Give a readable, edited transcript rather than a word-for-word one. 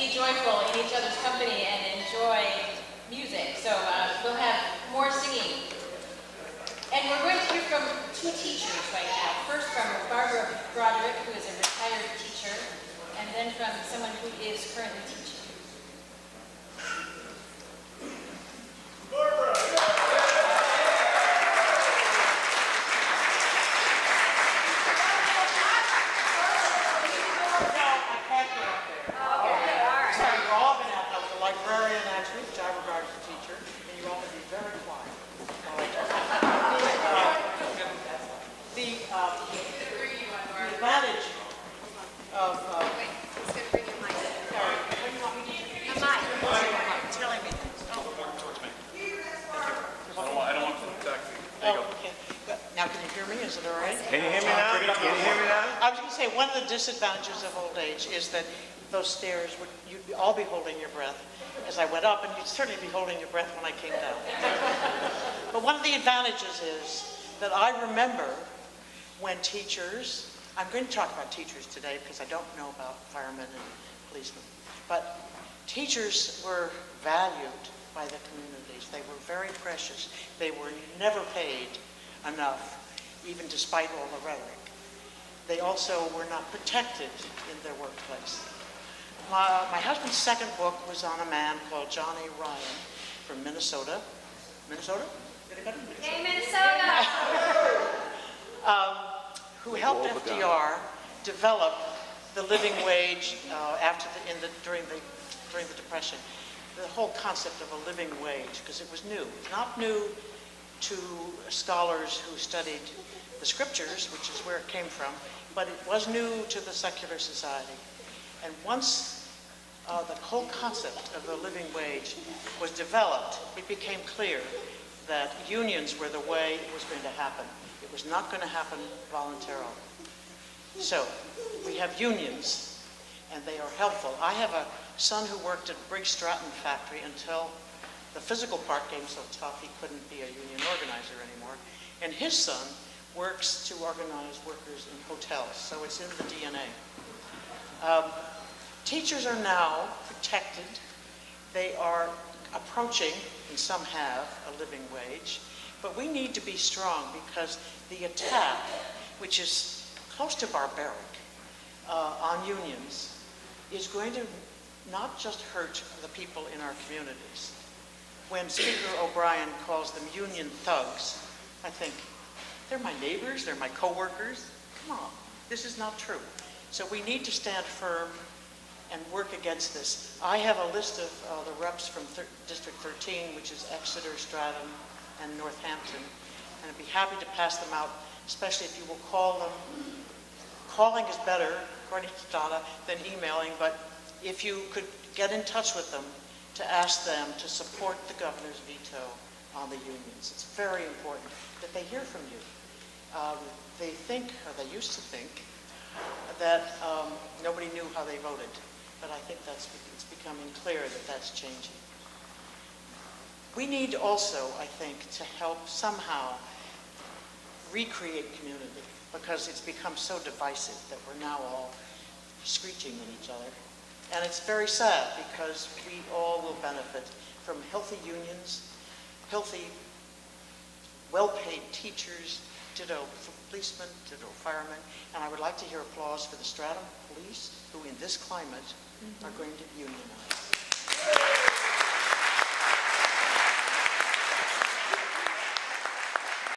be joyful in each other's company and enjoy music. So we'll have more singing. And we're going to hear from two teachers right now. First from Barbara Broderick, who is a retired teacher, and then from someone who is currently teaching. Barbara! Librarian, actually, which I regard as a teacher, and you all would be very quiet. The advantage of Wait, he's going to bring your mic. sorry, what do you want me to do? A mic. Telling me. Towards me. Thank you. I don't want to attack you. There you go. Okay. Now, can you hear me? Is it all right? Can you hear me now? Can you hear me now? I was going to say, one of the disadvantages of old age is that those stairs, you'd all be holding your breath as I went up, and you'd certainly be holding your breath when I came down. But one of the advantages is that I remember when teachers, I'm going to talk about teachers today because I don't know about firemen and policemen, but teachers were valued by the communities. They were very precious. They were never paid enough, even despite all the rhetoric. They also were not protected in their workplace. My husband's second book was on a man called Johnny Ryan from Minnesota. Minnesota? Hey, Minnesota! Who helped FDR develop the living wage during the Depression. The whole concept of a living wage, because it was new. Not new to scholars who studied the scriptures, which is where it came from, but it was new to the secular society. And once the whole concept of the living wage was developed, it became clear that unions were the way it was going to happen. It was not going to happen voluntarily. So we have unions, and they are helpful. I have a son who worked at Briggs Stratton factory until the physical part came so tough he couldn't be a union organizer anymore. And his son works to organize workers in hotels, so it's in the DNA. Teachers are now protected. They are approaching, and some have, a living wage. But we need to be strong because the attack, which is close to barbaric, on unions, is going to not just hurt the people in our communities. When Speaker O'Brien calls them union thugs, I think, they're my neighbors, they're my coworkers. Come on, this is not true. So we need to stand firm and work against this. I have a list of the reps from District 13, which is Exeter, Stratton, and Northampton, and I'd be happy to pass them out, especially if you will call them. Calling is better, according to Donna, than emailing, but if you could get in touch with them to ask them to support the governor's veto on the unions. It's very important that they hear from you. They think, or they used to think, that nobody knew how they voted. But I think it's becoming clear that that's changing. We need also, I think, to help somehow recreate community because it's become so divisive that we're now all screeching at each other. And it's very sad because we all will benefit from healthy unions, healthy, well-paid teachers, ditto policemen, ditto firemen, and I would like to hear applause for the Stratton Police, who in this climate are going to unionize.